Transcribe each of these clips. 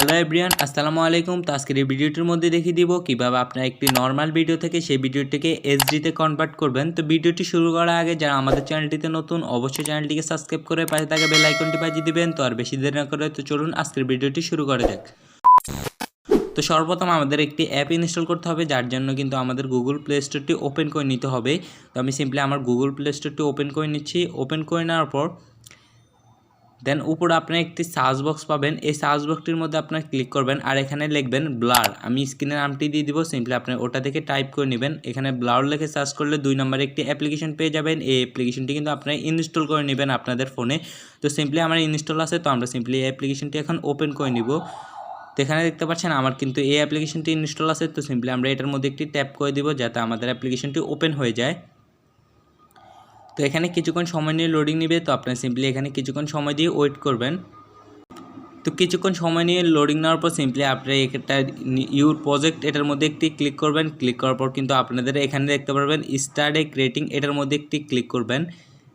Hello everyone, আসসালামু আলাইকুম। তো আজকের এই ভিডিওটির মধ্যে দেখিয়ে দিব কিভাবে আপনারা একটি নর্মাল ভিডিও থেকে সেই ভিডিওটিকে এইচডিতে কনভার্ট করবেন। তো ভিডিওটি শুরু করার আগে যারা আমাদের চ্যানেলটিতে নতুন, অবশ্যই চ্যানেলটিকে সাবস্ক্রাইব করে পাশে থাকা বেল আইকনটি বাজিয়ে দিবেন। তো আর বেশি দেরি না করে তো চলুন আজকের ভিডিওটি শুরু করা যাক। তো সর্বপ্রথম আমাদের একটি অ্যাপ ইনস্টল করতে হবে, যার জন্য কিন্তু আমাদের গুগল প্লে স্টোরটি ওপেন করে নিতে হবে। তো আমি সিম্পলি আমার গুগল প্লে স্টোরটি ওপেন করে নিচ্ছি। ওপেন করে নেওয়ার পর দেন উপরে আপনার একটি সার্চ বক্স পাবেন। এই সার্চ বক্সটির মধ্যে আপনার ক্লিক করবেন আর এখানে লিখবেন ব্লার। আমি স্ক্রিনের নামটি দিয়ে দিব, সিম্পলি আপনি ওটা থেকে টাইপ করে নেবেন। এখানে ব্লার লিখে সার্চ করলে 2 নম্বরে একটি অ্যাপ্লিকেশন পেয়ে যাবেন। এই অ্যাপ্লিকেশনটি কিন্তু আপনারা ইনস্টল করে নেবেন আপনাদের ফোনে। তো সিম্পলি আমার ইনস্টল আছে, তো আমরা সিম্পলি এই অ্যাপ্লিকেশনটি এখন ওপেন করে নিব। তো এখানে দেখতে পাচ্ছেন আমার কিন্তু এই অ্যাপ্লিকেশনটি ইনস্টল আছে। তো সিম্পলি আমরা এটার মধ্যে একটি ট্যাপ করে দিব যাতে আমাদের অ্যাপ্লিকেশনটি ওপেন হয়ে যায়। তো এখানে কিছুক্ষণ সময় নিয়ে লোডিং নেবে, তো আপনারা সিম্পলি এখানে কিছুক্ষণ সময় দিয়ে ওয়েট করবেন। তো কিছুক্ষণ সময় নিয়ে লোডিং নেওয়ার পর সিম্পলি আপনারা একটা ইউর প্রজেক্ট এটার মধ্যে একটি ক্লিক করবেন। ক্লিক করার পর কিন্তু আপনাদের এখানে দেখতে পারবেন স্টার্ট এ ক্রিয়েটিং, এটার মধ্যে একটি ক্লিক করবেন।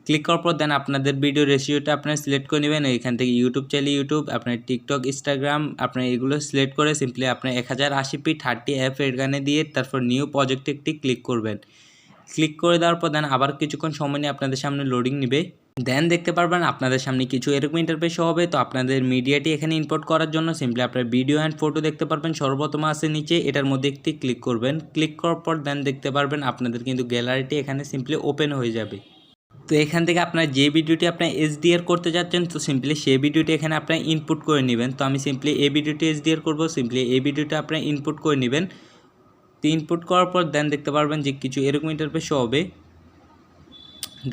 ক্লিক করার পর দেন আপনাদের ভিডিও রেশিওটা আপনারা সিলেক্ট করে নেবেন। এখান থেকে ইউটিউব চাইলে ইউটিউব, আপনার টিকটক, ইনস্টাগ্রাম, আপনার এগুলো সিলেক্ট করে সিম্পলি আপনার 1080p 30 এফ এখানে দিয়ে তারপর নিউ প্রজেক্টে একটি ক্লিক করবেন। ক্লিক করে দেওয়ার পর দেন আবার কিছুক্ষণ সময় নিয়ে আপনাদের সামনে লোডিং নেবে। দেন দেখতে পারবেন আপনাদের সামনে কিছু এরকম ইন্টারফেস হবে। তো আপনাদের মিডিয়াটি এখানে ইম্পোর্ট করার জন্য সিম্পলি আপনার ভিডিও অ্যান্ড ফটো দেখতে পারবেন সর্বপ্রথম আছে নিচে, এটার মধ্যে একটি ক্লিক করবেন। ক্লিক করার পর দেন দেখতে পারবেন আপনাদের কিন্তু গ্যালারিটি এখানে সিম্পলি ওপেন হয়ে যাবে। তো এখান থেকে আপনার যে ভিডিওটি আপনার এইচডিআর করতে যাচ্ছেন, তো সিম্পলি সেই ভিডিওটি এখানে আপনার ইনপুট করে নেবেন। তো আমি সিম্পলি এই ভিডিওটি এইচডিআর করবো, সিম্পলি এই ভিডিওটি আপনার ইনপুট করে নেবেন। তো ইনপুট করার পর দেন দেখতে পারবেন যে কিছু এরকম ইন্টারফেস হবে।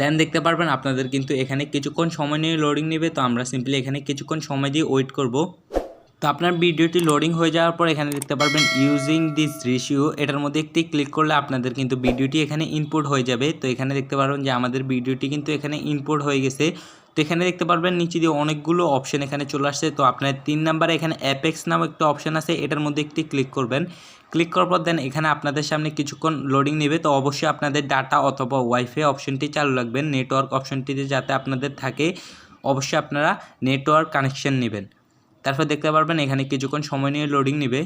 দেন দেখতে পারবেন আপনাদের কিন্তু এখানে কিছুক্ষণ সময় নিয়ে লোডিং নেবে। তো আমরা সিম্পলি এখানে কিছুক্ষণ সময় দিয়ে ওয়েট করব। তো আপনার ভিডিওটি লোডিং হয়ে যাওয়ার পর এখানে দেখতে পারবেন ইউজিং দিস রেশিও, এটার মধ্যে একটি ক্লিক করলে আপনাদের কিন্তু ভিডিওটি এখানে ইনপুট হয়ে যাবে। তো এখানে দেখতে পারবেন যে আমাদের ভিডিওটি কিন্তু এখানে ইনপুট হয়ে গেছে। তো এখানে দেখতে পারবেন নিচে দিয়ে অনেকগুলো অপশন এখানে চলে আসছে। তো আপনার 3 নাম্বারে এখানে অ্যাপেক্স নামে একটা অপশন আছে, এটার মধ্যে একটি ক্লিক করবেন। ক্লিক করার পর দেন এখানে আপনাদের সামনে কিছুক্ষণ লোডিং নেবে। তো অবশ্যই আপনাদের ডাটা অথবা ওয়াইফাই অপশনটি চালু রাখবেন, নেটওয়ার্ক অপশনটিতে যাতে আপনাদের থাকে। অবশ্যই আপনারা নেটওয়ার্ক কানেকশন নেবেন। তারপর দেখতে পারবেন এখানে কিছুক্ষণ সময় নিয়ে লোডিং নেবে।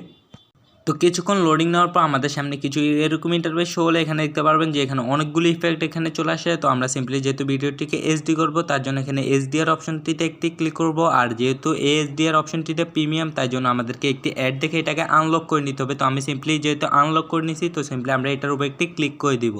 তো কিছুক্ষণ লোডিং নেওয়ার পর আমাদের সামনে কিছু এরকম ইন্টারফেস শো হলে এখানে দেখতে পারবেন যে এখানে অনেকগুলো ইফেক্ট এখানে চলে আসে। তো আমরা সিম্পলি যেহেতু ভিডিওটিকে এইচডি করব তার জন্য এখানে এইচডিআর অপশনটিতে একটি ক্লিক করব। আর যেহেতু এইচডিআর অপশনটিতে প্রিমিয়াম, তাই জন্য আমাদেরকে একটি অ্যাড দেখে এটাকে আনলক করে নিতে হবে। তো আমি সিম্পলি যেহেতু আনলক করে নিছি, তো সিম্পলি আমরা এটার উপর একটি ক্লিক করে দিব।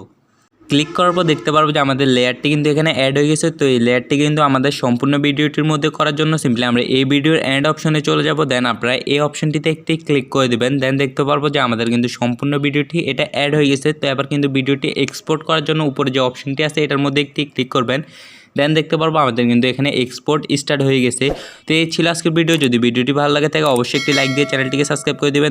ক্লিক করার পর দেখতে পারবো যে আমাদের লেয়ারটি কিন্তু এখানে অ্যাড হয়ে গেছে। তো এই লেয়ারটি কিন্তু আমাদের সম্পূর্ণ ভিডিওটির মধ্যে করার জন্য সিম্পলি আমরা এই ভিডিওর এন্ড অপশনে চলে যাব। দেন আপনারা এই অপশনটিতে একটি ক্লিক করে দেবেন। দেন দেখতে পারবো যে আমাদের কিন্তু সম্পূর্ণ ভিডিওটি এটা অ্যাড হয়ে গেছে। তো এবার কিন্তু ভিডিওটি এক্সপোর্ট করার জন্য উপরে যে অপশনটি আছে এটার মধ্যে একটি ক্লিক করবেন। দেন দেখতে পারবো আমাদের কিন্তু এখানে এক্সপোর্ট স্টার্ট হয়ে গেছে। তো এই ছিল আজকের ভিডিও। যদি ভিডিওটি ভালো লাগে থাকে অবশ্যই একটি লাইক দিয়ে চ্যানেলটিকে সাবস্ক্রাইব করে দেবেন।